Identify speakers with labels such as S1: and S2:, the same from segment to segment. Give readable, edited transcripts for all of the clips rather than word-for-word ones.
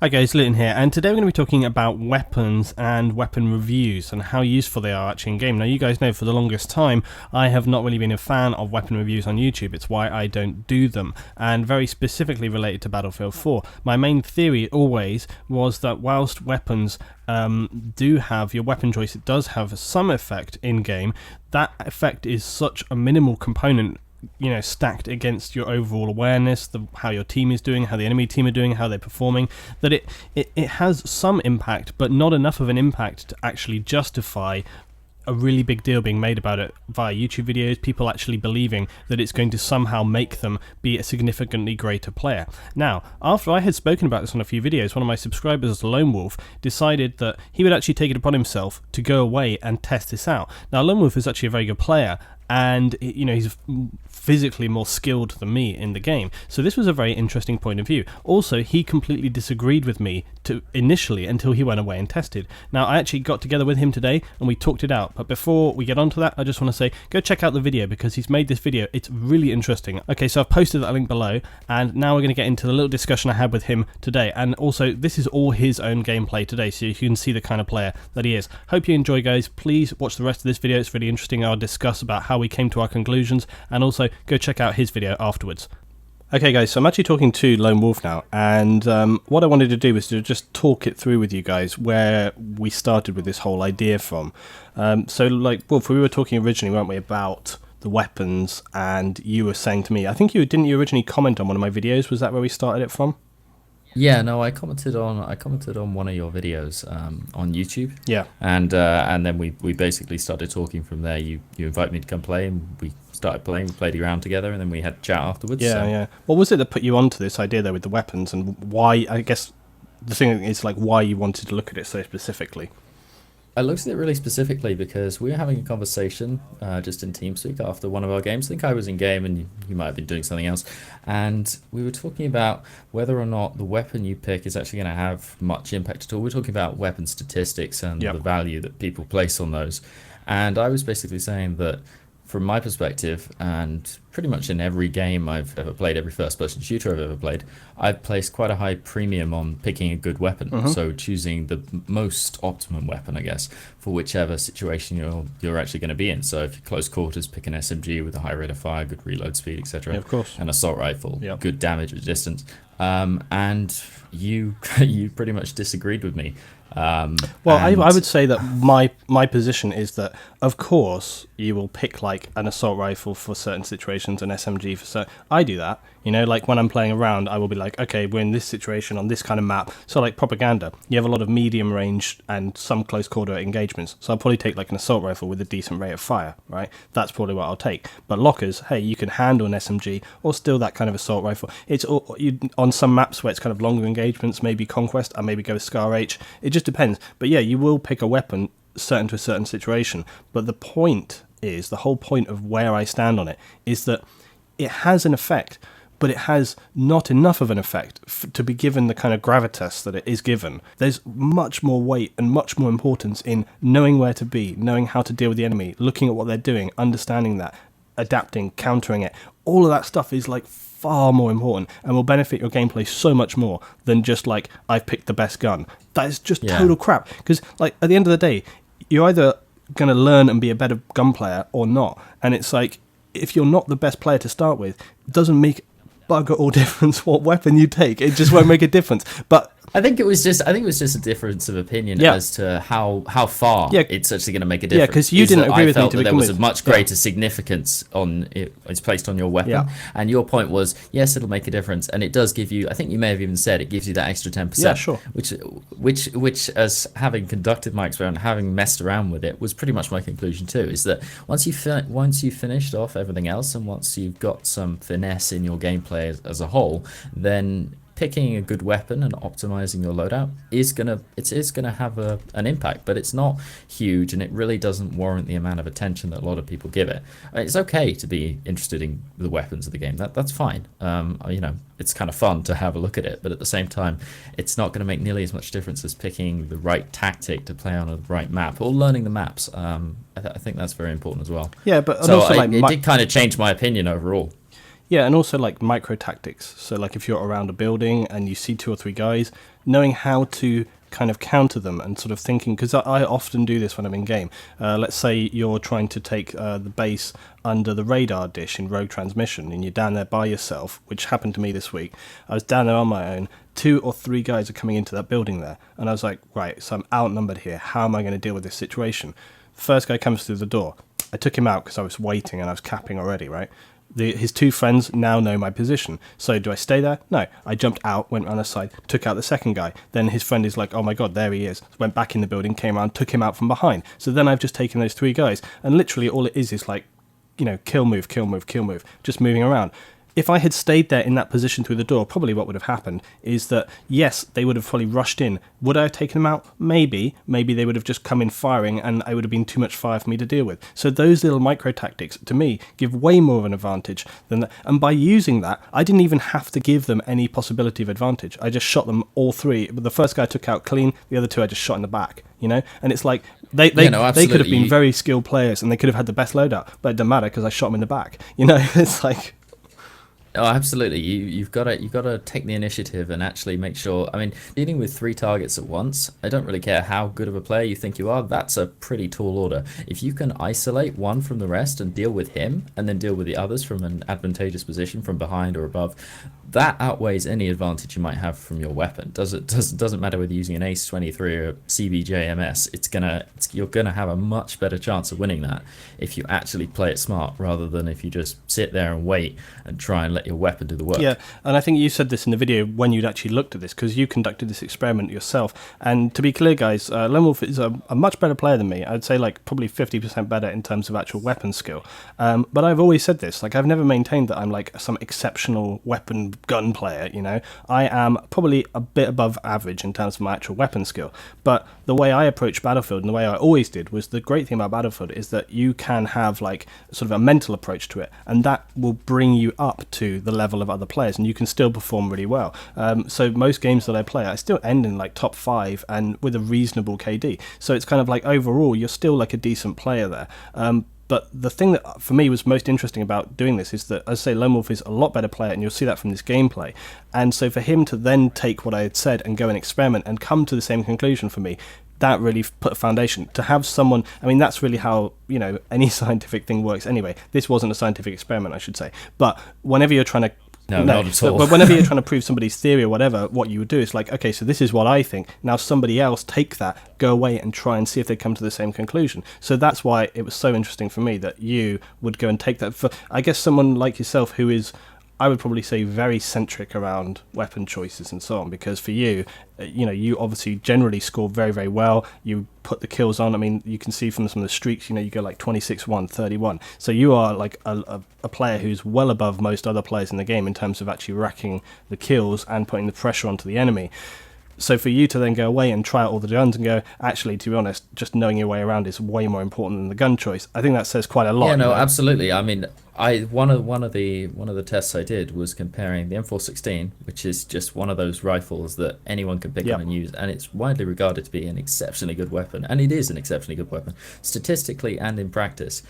S1: Hi guys, Luton here, and today we're going to be talking about weapons and weapon reviews and how useful they are actually in game. Now, you guys know for the longest time I have not really been a fan of weapon reviews on YouTube. It's why I don't do them, and very specifically related to Battlefield 4. My main theory always was that whilst weapons do have your weapon choice, it does have some effect in game. That effect is such a minimal component, stacked against your overall awareness, how your team is doing, how the enemy team are doing, how they're performing, that it has some impact, but not enough of an impact to actually justify a really big deal being made about it via YouTube videos, people actually believing that it's going to somehow make them be a significantly greater player. Now, after I had spoken about this on a few videos, one of my subscribers, Lone Wolf, decided that he would actually take it upon himself to go away and test this out. Now, Lone Wolf is actually a very good player, and he's physically more skilled than me in the game, so this was a very interesting point of view. Also, he completely disagreed with me initially until he went away and tested. Now, I actually got together with him today and we talked it out, but before we get on to that, I just want to say go check out the video because he's made this video. It's really interesting. Okay, so I've posted that link below, and now we're going to get into the little discussion I had with him today. And also, this is all his own gameplay today, so you can see the kind of player that he is. Hope you enjoy, guys. Please watch the rest of this video. It's really interesting. I'll discuss about how we came to our conclusions, and also go check out his video afterwards. Okay guys, so I'm actually talking to Lone Wolf now, and what I wanted to do was to just talk it through with you guys where we started with this whole idea from. So like, Wolf, we were talking originally, weren't we, about the weapons, and you were saying to me, I think didn't you originally comment on one of my videos? Was that where we started it from?
S2: Yeah, no, I commented on one of your videos on YouTube.
S1: Yeah.
S2: And then we basically started talking from there. You invited me to come play, and we started playing. We played around together, and then we had a chat afterwards.
S1: Yeah,
S2: so.
S1: yeah. What was it that put you onto this idea though with the weapons, and why? I guess the thing is like why you wanted to look at it so specifically.
S2: I looked at it really specifically because we were having a conversation just in TeamSpeak after one of our games. I think I was in game and you might have been doing something else. And we were talking about whether or not the weapon you pick is actually going to have much impact at all. We're talking about weapon statistics and the value that people place on those. And I was basically saying that from my perspective, and pretty much in every game I've ever played, every first-person shooter I've ever played, I've placed quite a high premium on picking a good weapon. So choosing the most optimum weapon, I guess, for whichever situation you're actually going to be in. So if you're close quarters, pick an SMG with a high rate of fire, good reload speed, etc.
S1: Yeah, of course.
S2: An assault rifle, good damage resistance. And you pretty much disagreed with me.
S1: Well, I would say that my position is that, of course, you will pick like an assault rifle for certain situations, an SMG for certain. I do that, like when I'm playing around, I will be like, okay, we're in this situation on this kind of map. So like Propaganda, you have a lot of medium range and some close quarter engagements. So I'll probably take like an assault rifle with a decent rate of fire, right? That's probably what I'll take. But Lockers, hey, you can handle an SMG or still that kind of assault rifle. It's on some maps where it's kind of longer engagements, maybe Conquest, I maybe go with Scar H. It just depends. But yeah, you will pick a weapon certain to a certain situation. But the whole point of where I stand on it is that it has an effect, but it has not enough of an effect to be given the kind of gravitas that it is given. There's much more weight and much more importance in knowing where to be, knowing how to deal with the enemy, looking at what they're doing, understanding that, adapting, countering it. All of that stuff is like far more important and will benefit your gameplay so much more than just like, I've picked the best gun. That is just total crap. Because like at the end of the day, you're either going to learn and be a better gun player or not. And it's like, if you're not the best player to start with, it doesn't make bugger all difference what weapon you take. It just won't make a difference. But
S2: I think it was just a difference of opinion as to how far it's actually going to make a difference.
S1: Yeah, because you didn't agree with me to begin with.
S2: There was a much greater significance on it's placed on your weapon, and your point was yes, it'll make a difference, and it does give you. I think you may have even said it gives you that extra 10%.
S1: Yeah, sure.
S2: Which, as having conducted my experiment, having messed around with it, was pretty much my conclusion too. Is that once you finished off everything else, and once you've got some finesse in your gameplay as a whole, then picking a good weapon and optimizing your loadout is gonna have an impact, but it's not huge, and it really doesn't warrant the amount of attention that a lot of people give it. I mean, it's okay to be interested in the weapons of the game. That's fine. It's kind of fun to have a look at it, but at the same time, it's not going to make nearly as much difference as picking the right tactic to play on a right map or learning the maps. I think that's very important as well.
S1: Yeah, but
S2: so
S1: also
S2: it did kind of change my opinion overall.
S1: Yeah, and also like micro tactics. So like if you're around a building and you see 2 or 3 guys, knowing how to kind of counter them and sort of thinking, because I often do this when I'm in game. Let's say you're trying to take the base under the radar dish in Rogue Transmission and you're down there by yourself, which happened to me this week. I was down there on my own. 2 or 3 guys are coming into that building there, and I was like, right, so I'm outnumbered here. How am I going to deal with this situation? The first guy comes through the door. I took him out because I was waiting and I was capping already, right? His 2 friends now know my position. So do I stay there? No. I jumped out, went around the side, took out the second guy. Then his friend is like, oh my god, there he is. Went back in the building, came around, took him out from behind. So then I've just taken those 3 guys. And literally all it is like, kill, move, kill, move, kill, move. Just moving around. If I had stayed there in that position through the door, probably what would have happened is that, yes, they would have probably rushed in. Would I have taken them out? Maybe. Maybe they would have just come in firing and I would have been too much fire for me to deal with. So those little micro tactics, to me, give way more of an advantage than that. And by using that, I didn't even have to give them any possibility of advantage. I just shot them all 3. But the first guy I took out clean, the other 2 I just shot in the back, And it's like, they could have been very skilled players and they could have had the best loadout, but it doesn't matter because I shot them in the back. It's like...
S2: Oh, absolutely. You've got to take the initiative and actually make sure. I mean, dealing with 3 targets at once, I don't really care how good of a player you think you are. That's a pretty tall order. If you can isolate one from the rest and deal with him, and then deal with the others from an advantageous position from behind or above, that outweighs any advantage you might have from your weapon. Doesn't matter whether you're using an Ace 23 or a CBJMS. You're gonna have a much better chance of winning that if you actually play it smart, rather than if you just sit there and wait and try and let your weapon do the work.
S1: Yeah, and I think you said this in the video when you'd actually looked at this, because you conducted this experiment yourself. And to be clear, guys, Lone Wolf is a much better player than me. I'd say like probably 50% better in terms of actual weapon skill. But I've always said this, like I've never maintained that I'm like some exceptional weapon gun player. I am probably a bit above average in terms of my actual weapon skill. But the way I approach Battlefield and the way I always did was, the great thing about Battlefield is that you can have like sort of a mental approach to it, and that will bring you up to the level of other players, and you can still perform really well. So most games that I play, I still end in like top 5 and with a reasonable KD. So it's kind of like overall you're still like a decent player there. But the thing that for me was most interesting about doing this is that, as I say, Lone Wolf is a lot better player, and you'll see that from this gameplay. And so for him to then take what I had said and go and experiment and come to the same conclusion, for me, that really put a foundation. To have someone, I mean, that's really how, any scientific thing works anyway. This wasn't a scientific experiment, I should say. But whenever you're trying to
S2: No, not at all.
S1: But whenever you're trying to prove somebody's theory or whatever, what you would do is like, okay, so this is what I think. Now somebody else take that, go away and try and see if they come to the same conclusion. So that's why it was so interesting for me that you would go and take that. For, I guess, someone like yourself who is, I would probably say, very centric around weapon choices and so on, because for you, you obviously generally score very, very well. You put the kills on. I mean, you can see from some of the streaks, you go like 26-1, 31. So you are like a player who's well above most other players in the game in terms of actually racking the kills and putting the pressure onto the enemy. So for you to then go away and try out all the guns and go, actually, to be honest, just knowing your way around is way more important than the gun choice. I think that says quite a lot.
S2: Yeah, no, absolutely. I mean, one of the tests I did was comparing the M416, which is just one of those rifles that anyone can pick up and use, and it's widely regarded to be an exceptionally good weapon, and it is an exceptionally good weapon, statistically and in practice.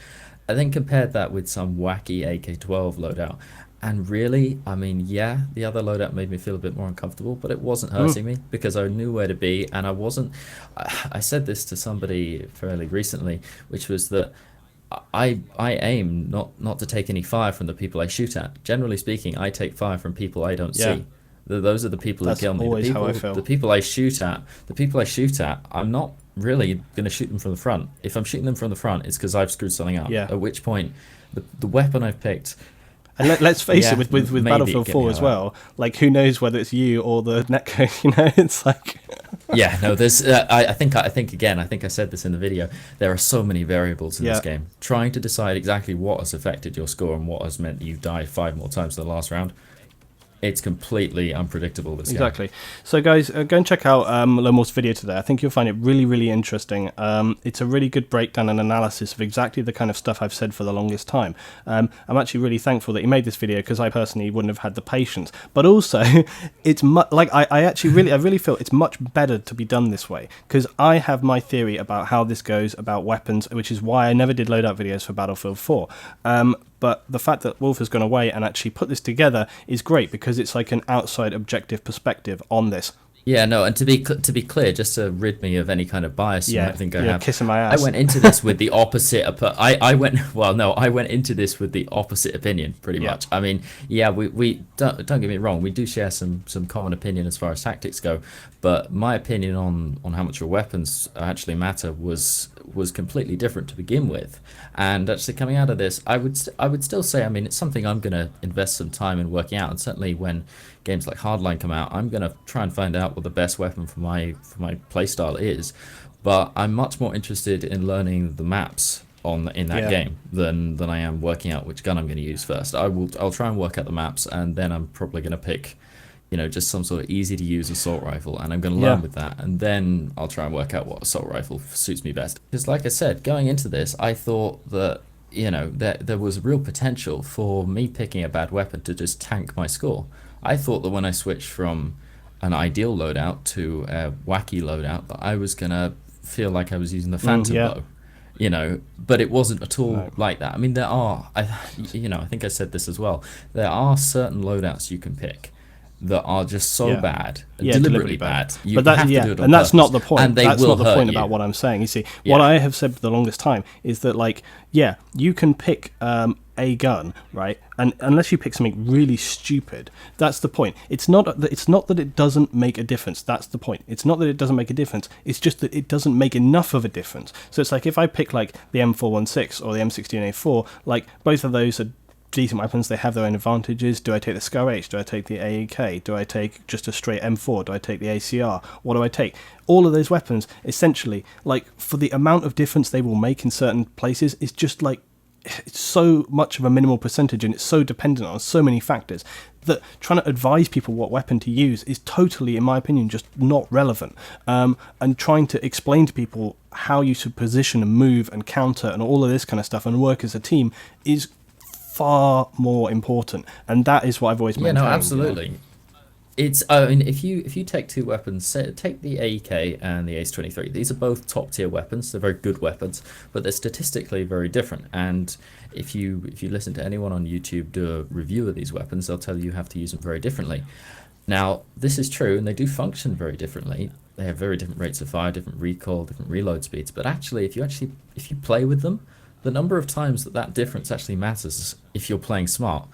S2: I then compared that with some wacky AK-12 loadout. And really, I mean, yeah, the other loadout made me feel a bit more uncomfortable, but it wasn't hurting me because I knew where to be, and I wasn't. I said this to somebody fairly recently, which was that I aim not to take any fire from the people I shoot at. Generally speaking, I take fire from people I don't see. Those are the people who kill me.
S1: Always how I feel.
S2: The people I shoot at, I'm not really going to shoot them from the front. If I'm shooting them from the front, it's because I've screwed something up.
S1: Yeah.
S2: At which point, the weapon I've picked.
S1: And let's face it, with Battlefield 4 as well, like, who knows whether it's you or the netcode, it's like...
S2: Yeah, no, there's, I think I said this in the video, there are so many variables in this game. Trying to decide exactly what has affected your score and what has meant you die 5 more times in the last round, it's completely unpredictable, this game.
S1: Exactly. So guys, go and check out Lone Wolf's video today. I think you'll find it really, really interesting. It's a really good breakdown and analysis of exactly the kind of stuff I've said for the longest time. I'm actually really thankful that he made this video, because I personally wouldn't have had the patience. But also, it's like I really feel it's much better to be done this way, because I have my theory about how this goes, about weapons, which is why I never did loadout videos for Battlefield 4. But the fact that Wolf has gone away and actually put this together is great, because it's like an outside objective perspective on this.
S2: Yeah, no, and to be clear, just to rid me of any kind of bias you
S1: Yeah,
S2: might think I
S1: you're
S2: have,
S1: kissing my
S2: I
S1: ass.
S2: went into this with the opposite. I went well, no, I went into this with the opposite opinion, pretty
S1: Yeah.
S2: much. I mean, yeah, we don't get me wrong, we do share some common opinion as far as tactics go, but my opinion on how much your weapons actually matter was completely different to begin with. And actually, coming out of this, I would still say, I mean, it's something I'm gonna invest some time in working out, and certainly when games like Hardline come out, I'm gonna try and find out what the best weapon for my playstyle is. But I'm much more interested in learning the maps in that
S1: Yeah.
S2: game than I am working out which gun I'm going to use first. I'll try and work out the maps, and then I'm probably going to pick, just some sort of easy to use assault rifle, and I'm going to learn
S1: Yeah.
S2: with that, and then I'll try and work out what assault rifle suits me best. Because like I said, going into this, I thought that that there was real potential for me picking a bad weapon to just tank my score. I thought that when I switched from an ideal loadout to a wacky loadout, that I was gonna feel like I was using the phantom
S1: yeah.
S2: bow, but it wasn't at all
S1: No.
S2: like that. I mean, I think I said this as well. There are certain loadouts you can pick that are just so
S1: Yeah.
S2: bad,
S1: Yeah,
S2: deliberately bad. You
S1: But that,
S2: have
S1: yeah,
S2: to do it on
S1: and that's not
S2: purpose,
S1: the point.
S2: and they
S1: That's
S2: will
S1: not the
S2: hurt
S1: point
S2: you.
S1: about what I'm saying. You see, what
S2: Yeah.
S1: I have said for the longest time is that, like, yeah, you can pick a gun, right? And unless you pick something really stupid, that's the point. It's not that it doesn't make a difference. That's the point. It's not that it doesn't make a difference. It's just that it doesn't make enough of a difference. So it's like if I pick like the M416 or the M16A4, like both of those are decent weapons. They have their own advantages. Do I take the Scar H? Do I take the AEK? Do I take just a straight M4? Do I take the ACR? What do I take? All of those weapons, essentially, like, for the amount of difference they will make in certain places, is just like, it's so much of a minimal percentage, and it's so dependent on so many factors that trying to advise people what weapon to use is totally, in my opinion, just not relevant. And trying to explain to people how you should position and move and counter and all of this kind of stuff and work as a team is far more important, and that is what I've always
S2: Yeah,
S1: maintained.
S2: no, absolutely. It's I mean, if you take two weapons, say, take the AEK and the Ace-23. These are both top tier weapons. They're very good weapons, but they're statistically very different. And if you listen to anyone on YouTube do a review of these weapons, they'll tell you have to use them very differently. Now, this is true, and they do function very differently. They have very different rates of fire, different recoil, different reload speeds. But actually, if you play with them, the number of times that difference actually matters if you're playing smart.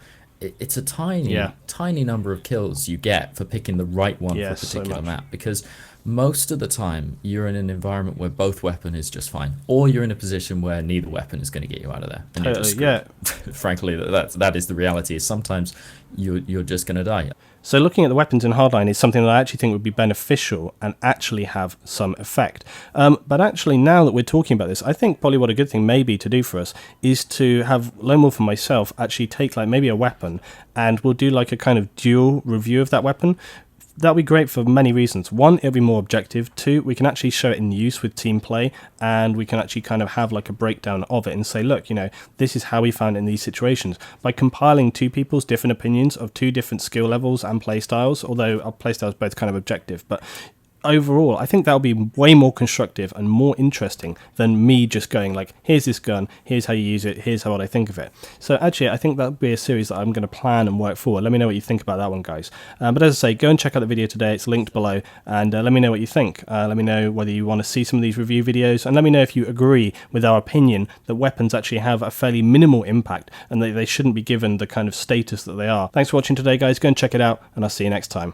S2: It's a tiny number of kills you get for picking the right one for a
S1: so
S2: particular
S1: much.
S2: map, because most of the time you're in an environment where both weapon is just fine, or you're in a position where neither weapon is going to get you out of there, and you're just
S1: Yeah.
S2: screwed. Frankly, that is the reality. Is sometimes you're just going to die.
S1: So looking at the weapons in Hardline is something that I actually think would be beneficial and actually have some effect. But actually, now that we're talking about this, I think probably what a good thing maybe to do for us is to have Lone Wolf and myself actually take like maybe a weapon, and we'll do like a kind of dual review of that weapon. That'll be great for many reasons. One, it'll be more objective. Two, we can actually show it in use with team play, and we can actually kind of have like a breakdown of it and say, look, this is how we found it in these situations. By compiling two people's different opinions of two different skill levels and play styles, although our play styles both kind of objective, but overall, I think that'll be way more constructive and more interesting than me just going like, here's this gun, here's how you use it, here's what I think of it. So actually, I think that'll be a series that I'm going to plan and work forward. Let me know what you think about that one, guys. But as I say, go and check out the video today. It's linked below, and let me know what you think. Let me know whether you want to see some of these review videos, and let me know if you agree with our opinion that weapons actually have a fairly minimal impact and that they shouldn't be given the kind of status that they are. Thanks for watching today, guys. Go and check it out, and I'll see you next time.